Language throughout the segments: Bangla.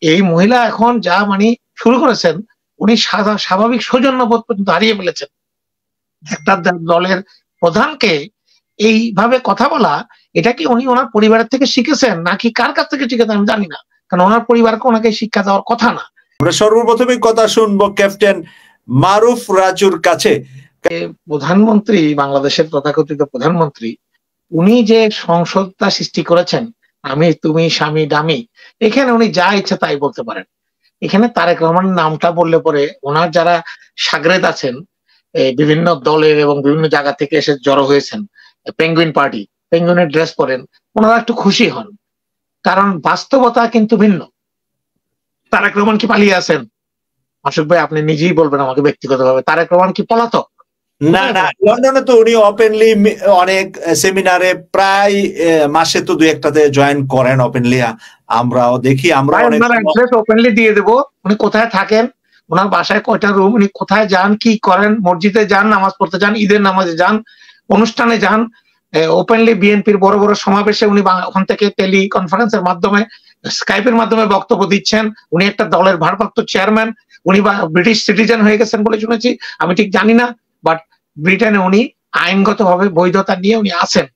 এই মহিলা এখন যা মানে শুরু করেছেন, উনি স্বাভাবিক সৌজন্যবোধ পর্যন্ত হারিয়ে ফেলেছেন। একটা দলের প্রধানকে এইভাবে কথা বলা, এটা কি উনি ওনার পরিবারের থেকে শিখেছেন নাকি কার কাছ থেকে শিখেছেন আমি জানি না, কারণ ওনার পরিবারকে ওনাকে শিক্ষা দেওয়ার কথা না। আমরা সর্বপ্রথমে কথা শুনবো ক্যাপ্টেন মারুফ রাজুর কাছে। প্রধানমন্ত্রী, বাংলাদেশের তথাকথিত প্রধানমন্ত্রী, উনি যে সংসদটা সৃষ্টি করেছেন, আমি তুমি স্বামী ডামি, এখানে উনি যা ইচ্ছা তাই বলতে পারেন। এখানে তারেক রহমানের নামটা বললে পরে ওনার যারা সাগরেদ আছেন বিভিন্ন দলের এবং বিভিন্ন জায়গা থেকে এসে জড়ো হয়েছেন, পেঙ্গুইন পার্টি, পেঙ্গুইনের ড্রেস পরেন, ওনারা একটু খুশি হন, কারণ বাস্তবতা কিন্তু ভিন্ন। তারেক রহমান কি পালিয়ে আছেন? মাসুক ভাই আপনি নিজেই বলবেন আমাকে ব্যক্তিগতভাবে, তারেক রহমান কি পলাতক? না না, লন্ডনে তো উনি ওপেনলি অনেক সেমিনারে প্রায় মাসে তো দুই একটাতে জয়েন করেন ওপেনলি, আমরাও দেখি। আমরা ওপেনলি দিয়ে দেবো উনি কোথায় থাকেন, ওনার বাসায় কয়টা রুম, উনি কোথায় যান, কি করেন, মসজিদে যান, নামাজ পড়তে যান, ঈদের নামাজে যান, অনুষ্ঠানে যান, ওপেনলি বিএনপির বড় বড় সমাবেশে উনি ওখান থেকে টেলি কনফারেন্সের মাধ্যমে, স্কাইপের মাধ্যমে বক্তব্য দিচ্ছেন। উনি একটা দলের ভারপ্রাপ্ত চেয়ারম্যান, উনি ব্রিটিশ সিটিজেন হয়ে গেছেন বলে শুনেছি, আমি ঠিক জানি না, বাট ব্রিটেনে উনি আইনগতভাবে বৈধতা নিয়ে উনি আছেন।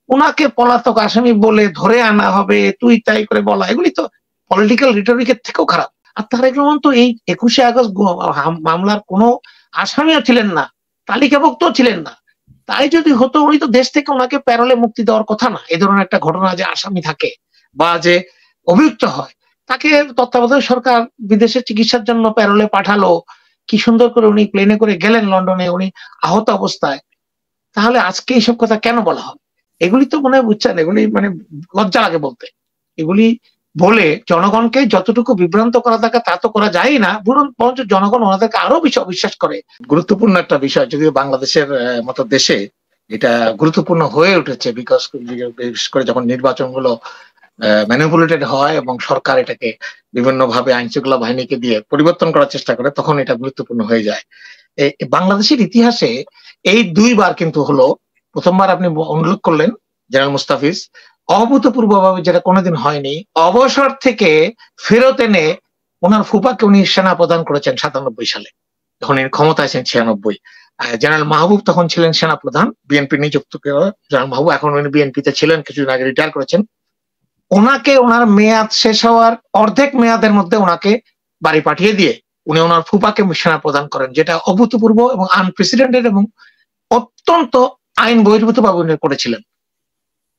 ওনাকে পলাতক আসামি বলে ধরে আনা হবে, তুই তাই করে বলা, এগুলি তো পলিটিক্যাল রিটরিকের থেকেও খারাপ। আর তারেক রহমান তো এই 21শে আগস্ট মামলার কোনো আসামিও ছিলেন না, তালিকাভুক্ত ছিলেন না। তাই যদি হতো, উনি তো দেশ থেকে ওনাকে প্যারোলে মুক্তি দেওয়ার কথা না। এই ধরনের একটা ঘটনা যে আসামি থাকে বা যে অভিযুক্ত হয়, তাকে তত্ত্বাবধায়ক সরকার বিদেশে চিকিৎসার জন্য প্যারোলে পাঠালো, কি সুন্দর করে উনি প্লেনে করে গেলেন লন্ডনে, উনি আহত অবস্থায়। তাহলে আজকে এইসব কথা কেন বলা হবে? এগুলি তো মনে হয় বুঝছেন, এগুলি মানে লজ্জা লাগে বলতে। এগুলি বলে জনগণকে যতটুকু বিভ্রান্ত করা থাকে তা তো করা যায় না, বরঞ্চ জনগণ ওনাদেরকে আরো বেশি অবিশ্বাস করে। গুরুত্বপূর্ণ একটা বিষয়, যদিও বাংলাদেশের মতো দেশে এটা গুরুত্বপূর্ণ হয়ে উঠেছে, বিশেষ করে যখন নির্বাচনগুলো ম্যানিপুলেটেড হয় এবং সরকার এটাকে বিভিন্ন ভাবে আইন শৃঙ্খলা বাহিনীকে দিয়ে পরিবর্তন করার চেষ্টা করে, তখন এটা গুরুত্বপূর্ণ হয়ে যায়। বাংলাদেশের ইতিহাসে এই দুইবার কিন্তু হলো, প্রথমবার আপনি উল্লেখ করলেন জেনারেল মুস্তাফিজ, অভূতপূর্বভাবে, যেটা কোনোদিন হয়নি, অবসর থেকে ফেরত এনে ওনার ফুপাকে উনি সেনা প্রদান করেছেন 97 সালে, যখন ক্ষমতায় আছেন 96। জেনারেল মাহবুব তখন ছিলেন সেনা প্রধান, বিএনপি নিযুক্ত জেনারেল মাহবুব, এখন উনি বিএনপিতে ছিলেন, কিছুদিন আগে রিটায়ার করেছেন। ওনাকে ওনার মেয়াদ শেষ হওয়ার অর্ধেক মেয়াদের মধ্যে ওনাকে বাড়ি পাঠিয়ে দিয়ে উনি ওনার ফুপাকে সেনা প্রদান করেন, যেটা অভূতপূর্ব এবং আনপ্রেসিডেন্টেড এবং অত্যন্ত আইন বহির্ভূত ভাবে উনি করেছিলেন।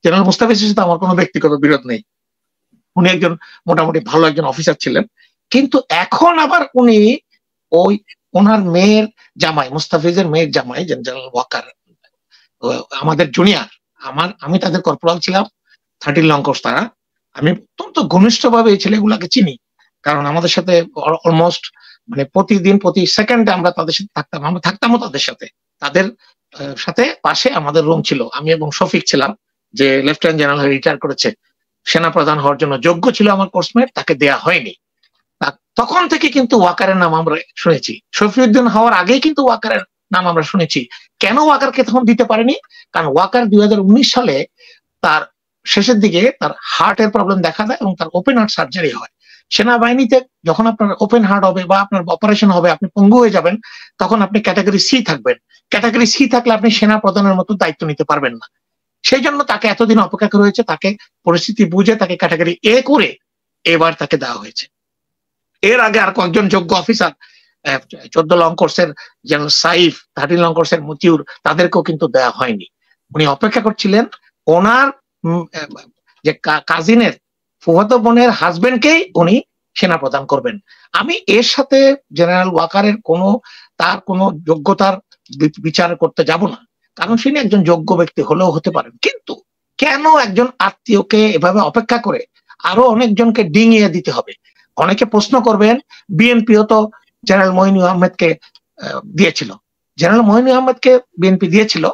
জেনারেল মুস্তাফিজের সাথে আমার কোনো ব্যক্তিগত বিরোধ নেই, উনি একজন মোটামুটি ভালো একজন অফিসার ছিলেন। কিন্তু এখন আবার উনি ওই ওনার মেয়ের জামাই, মুস্তাফিজের মেয়ের জামাই জেনারেল ওয়াকার, আমাদের জুনিয়র, আমি তাদের কর্পোরাল ছিলাম, 13 লং কোর্স তারা, আমি অত্যন্ত ঘনিষ্ঠভাবে এই ছেলেগুলাকে চিনি, কারণ আমাদের সাথে অলমোস্ট মানে প্রতিদিন প্রতি সেকেন্ডে আমরা তাদের সাথে থাকতাম, আমরা থাকতামও তাদের সাথে। তাদের সাথে পাশে আমাদের রুম ছিল, আমি এবং শফিক ছিলাম, যে লেফটেন্যান্ট জেনারেল রিটায়ার করেছে, সেনা প্রধান হওয়ার জন্য যোগ্য ছিল আমার কোর্সমেট, তাকে দেয়া হয়নি। তখন থেকে কিন্তু ওয়াকারের নাম আমরা শুনেছি, শফিউদ্দিন হওয়ার আগেই কিন্তু ওয়াকারের নাম আমরা শুনেছি। কেন ওয়াকারকে তখন দিতে পারেনি? কারণ ওয়াকার 2019 সালে তার শেষের দিকে তার হার্টের প্রবলেম দেখা দেয় এবং তার ওপেন হার্ট সার্জারি হয়। সেনাবাহিনীতে যখন আপনার ওপেন হার্ট হবে বা আপনার অপারেশন হবে, আপনি পঙ্গু হয়ে যাবেন, তখন আপনি ক্যাটাগরি সি থাকবেন। ক্যাটাগরি সি থাকলে আপনি সেনা প্রধানের মতো দায়িত্ব নিতে পারবেন না। সেই জন্য তাকে এতদিন অপেক্ষা করা হয়েছে, তাকে পরিস্থিতি বুঝে তাকে ক্যাটাগরি এ করে এবার তাকে দেওয়া হয়েছে। এর আগে আর কয়েকজন যোগ্য অফিসার, 14 লং কোর্সের জেনারেল সাইফ, 13 লং কোর্সের মতিউর, তাদেরকেও কিন্তু দেওয়া হয়নি। উনি অপেক্ষা করছিলেন ওনার যে কাজিনের ফুফাতো বোনের হাজবেন্ডকেই উনি সেনা প্রদান করবেন। আমি এর সাথে জেনারেল ওয়াকারের তার কোনো যোগ্যতার বিচার করতে যাব না, কারণ তিনি একজন যোগ্য ব্যক্তি হলেও হতে পারেন, কিন্তু কেন একজন আত্মীয়কে এভাবে অপেক্ষা করে আরো অনেকজনকে ডিঙিয়ে দিতে হবে? অনেকে প্রশ্ন করবেন, বিএনপিও তো জেনারেল মঈন আহমেদকে দিয়েছিল। জেনারেল মঈন আহমেদকে বিএনপি দিয়েছিল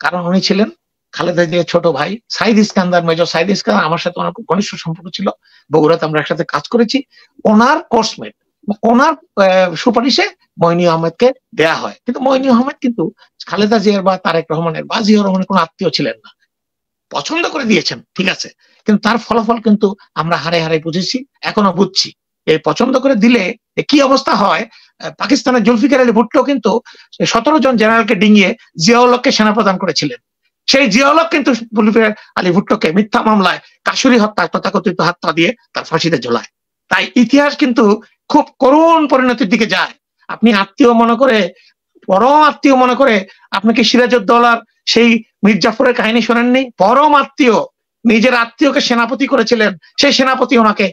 কারণ উনি ছিলেন খালেদা জিয়ার ছোট ভাই। সাইদ ইস্কান্দার, মেজর সাইদ ইস্কান্দার আমার সাথে ওনার খুব ঘনিষ্ঠ সম্পর্ক ছিল, বগুড়াতে আমরা একসাথে কাজ করেছি। ওনার কোর্সমেট, ওনার সুপারিশে মঈন আহমেদকে দেয়া হয়, কিন্তু মঈন আহমেদ কিন্তু খালেদা জিয়ার বা তারেক রহমানের বা জিয়াউর রহমানের কোনো আত্মীয় ছিলেন না। পছন্দ করে দিয়েছেন, ঠিক আছে, কিন্তু তার ফলাফল কিন্তু আমরা হারে হারে বুঝেছি, এখনো বুঝছি। এই পছন্দ করে দিলে কি অবস্থা হয়। পাকিস্তানের জুলফিকার আলী ভুট্টো কিন্তু 17 জন জেনারেলকে ডিঙিয়ে জিয়াউল হককে সেনাপ্রধান করেছিলেন। সেই জিয়াউল হক কিন্তু জুলফিকার আলী ভুট্টোকে মিথ্যা মামলায় কাশুরি হত্যা তথাকথিত হত্যা দিয়ে তার ফাঁসিতে ঝোলায়। তাই ইতিহাস কিন্তু খুব করুণ পরিণতির দিকে যায়। আপনি আত্মীয় মনে করে, পরম আত্মীয় মনে করে, আপনি কি সিরাজউদ্দৌলার সেই মীর জাফরের কাহিনী শোনেননি? পরম আত্মীয়, নিজের আত্মীয়কে সেনাপতি করেছিলেন, সেই সেনাপতি ওনাকে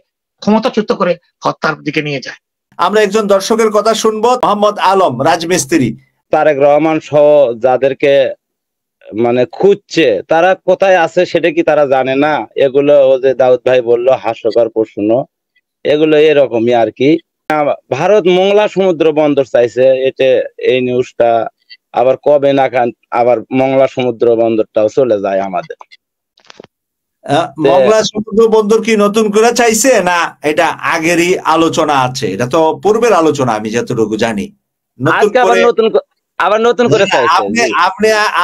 ক্ষমতাচ্যুত করে হত্যার দিকে নিয়ে যায়। আমরা একজন দর্শকের কথা শুনবো, মোহাম্মদ আলম রাজমিস্ত্রি। তারেক রহমান সহ যাদেরকে মানে খুঁজছে তারা কোথায় আছে সেটা কি তারা জানে না? এগুলো ও যে দাউদ ভাই বললো হাস্যকর প্রশ্ন, এগুলো এরকমই আর কি। ভারত মোংলা সমুদ্র বন্দর চাইছে, এটা এই নিউজটা আবার কবে না খান আবার মোংলা সমুদ্র বন্দরটাও চলে যায় আমাদের। মোংলা সমুদ্র বন্দর কি নতুন করে চাইছে না এটা আগেরই আলোচনা আছে? এটা তো পূর্বের আলোচনা আমি যতটুকু জানি। আবার নতুন করে চাইছে।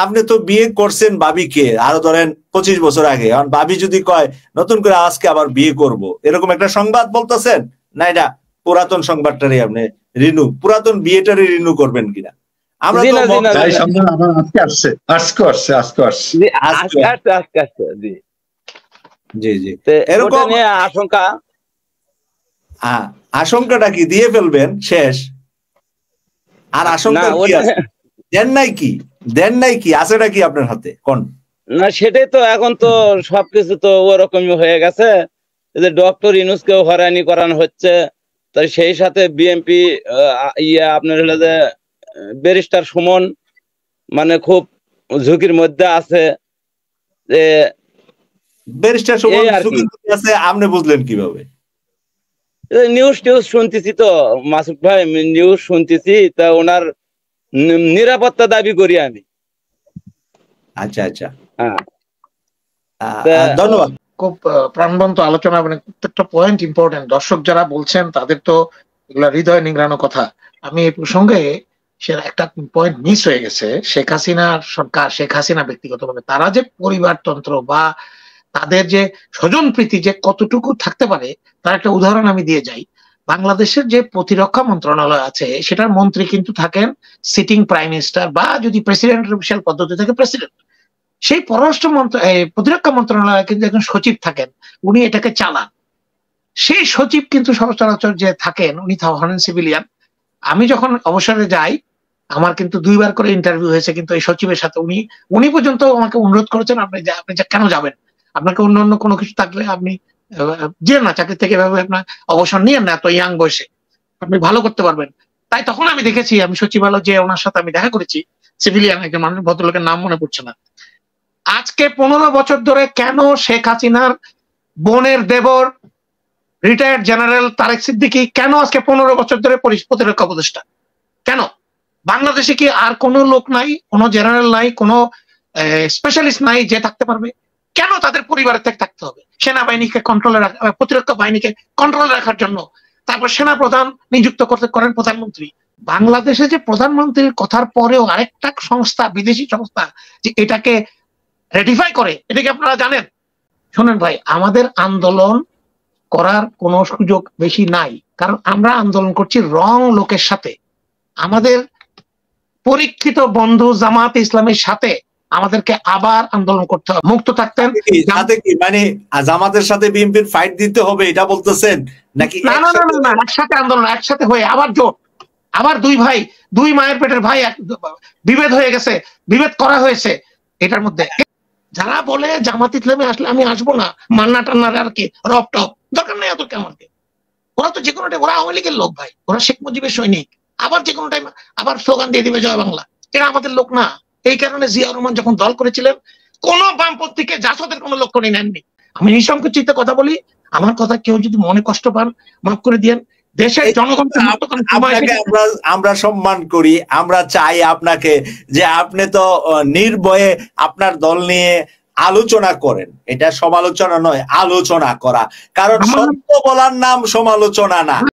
আপনি তো বিয়ে করছেন বাবিকে আরো ধরেন 25 বছর আগে, এখন বাবি যদি কয় নতুন করে আজকে আবার বিয়ে করব, এরকম একটা সংবাদ বলতেছেন না? এটা পুরাতন সংবাদটারই আপনি পুরাতন বিয়েটারই রিনিউ করবেন কিনা? আমরা তো আজকে আসছে। জি জি, এরকম আশঙ্কাটা কি দিয়ে ফেলবেন শেষ? আর আশঙ্কা কি আছে? দেন নাই কি আছে নাকি আপনার হাতে কোন? না সেটাই তো, এখন তো সবকিছু তো ওরকমই হয়ে গেছে যে ডক্টর ইউনূসকেও হয়রানি করানো হচ্ছে, তাই সেই সাথে বিএনপি আপনার হলো যে ব্যারিস্টার সুমন মানে খুব ঝুঁকির মধ্যে আছে। যে ব্যারিস্টার সুমন আছে আপনি বুঝলেন কিভাবে? নিউজ শুনতেছি তো মাসুদ ভাই, নিউজ শুনতেছি, তা ওনার নিরাপত্তা দাবি করি আমি। আচ্ছা আচ্ছা, হ্যাঁ ধন্যবাদ। খুব প্রাণবন্ত আলোচনা, মানে প্রত্যেকটা পয়েন্ট ইম্পর্টেন্ট। দর্শক যারা বলছেন তাদের তো এগুলা হৃদয় নিংড়ানো কথা। আমি এই প্রসঙ্গে সে একটা পয়েন্ট মিস হয়ে গেছে। শেখ হাসিনার সরকার, শেখ হাসিনা ব্যক্তিগতভাবে তারা যে পরিবারতন্ত্র বা তাদের যে স্বজন প্রীতি যে কতটুকু থাকতে পারে তার একটা উদাহরণ আমি দিয়ে যাই। বাংলাদেশের যে প্রতিরক্ষা মন্ত্রণালয় আছে সেটার মন্ত্রী কিন্তু থাকেন সিটিং প্রাইম মিনিস্টার, বা যদি প্রেসিডেন্টের বিশাল পদ্ধতি থাকে প্রেসিডেন্ট। সেই প্রতিরক্ষা মন্ত্রণালয়ে কিন্তু একজন সচিব থাকেন, উনি এটাকে চালান। সেই সচিব কিন্তু সচরাচর যে থাকেন উনি হন সিভিলিয়ান। আমি যখন অবসরে যাই আমার কিন্তু 2 বার করে ইন্টারভিউ হয়েছে কিন্তু এই সচিবের সাথে। উনি পর্যন্ত আমাকে অনুরোধ করেছেন আপনি কেন যাবেন, আপনাকে অন্য কোনো কিছু থাকলে আপনি যে না চাকরি থেকে এভাবে আপনার অবসর নিয়েন না, এত ইয়াং বয়সে আপনি ভালো করতে পারবেন। তাই তখন আমি দেখেছি, আমি সচিবালয় যে ওনার সাথে আমি দেখা করেছি, সিভিলিয়ান একজন মানুষ, ভদ্রলোকের নাম মনে পড়ছে না। আজকে 15 বছর ধরে কেন শেখ হাসিনার বোনের দেবর রিটায়ার্ড জেনারেল তারেক সিদ্দিকী কেন আজকে 15 বছর ধরে প্রতিরক্ষা উপদেষ্টা? কেন? বাংলাদেশে কি আর কোনো লোক নাই, কোনো জেনারেল নাই, কোনো স্পেশালিস্ট নাই যে থাকতে পারবে? কেন তাদের পরিবারের থেকে থাকতে হবে? সেনাবাহিনীকে কন্ট্রোলে রাখা, প্রতিরক্ষা বাহিনীকে কন্ট্রোলে রাখার জন্য তারপর সেনা প্রধান নিযুক্ত করেন প্রধানমন্ত্রী। বাংলাদেশে যে প্রধানমন্ত্রীর কথার পরেও আরেকটা সংস্থা, বিদেশি সংস্থা যে এটাকে রেটিফাই করে, এটা কি আপনারা জানেন? শোনেন ভাই, আমাদের আন্দোলন করার কোনো সুযোগ বেশি নাই, কারণ আমরা আন্দোলন করছি রং লোকের সাথে। আমাদের পরীক্ষিত বন্ধু জামাত ইসলামের সাথে আমাদেরকে আবার আন্দোলন করতে হবে, মুক্ত থাকতেন। মানে জামাতের সাথে বিএনপির ফাইট দিতে হবে এটা বলতেছেন নাকি? না না না না, একসাথে আন্দোলন, একসাথে হয়ে আবার জোট, আবার দুই ভাই, দুই মায়ের পেটের ভাই বিভেদ হয়ে গেছে, বিভেদ করা হয়েছে। এটার মধ্যে যারা বলে জামাত ইসলামে আসলে আমি আসবো না, মান্না টান্নার আর কি রপ টপ দরকার নেই ওদেরকে, আমাকে ওরা তো যে কোনো টাইম, ওরা আওয়ামী লীগের লোক ভাই, ওরা শেখ মুজিবের সৈনিক, আবার যে কোনো টাইম আবার স্লোগান দিয়ে দিবে জয় বাংলা। এরা আমাদের লোক না। এই কারণে জিয়াউর রহমান যখন দল করেছিলেন কোন বামপন্থীকে জাসদের কোনো লক্ষ্যই নেননি। আমি নিঃসংকোচিত কথা বলি, আমার কথা কেউ যদি মনে কষ্ট পান মাফ করে দিয়েন। দেশের জনগণকে আমরা সম্মান করি, আমরা চাই আপনাকে যে আপনি তো নির্ভয়ে আপনার দল নিয়ে আলোচনা করেন। এটা সমালোচনা নয়, আলোচনা করা, কারণ সত্য বলার নাম সমালোচনা না।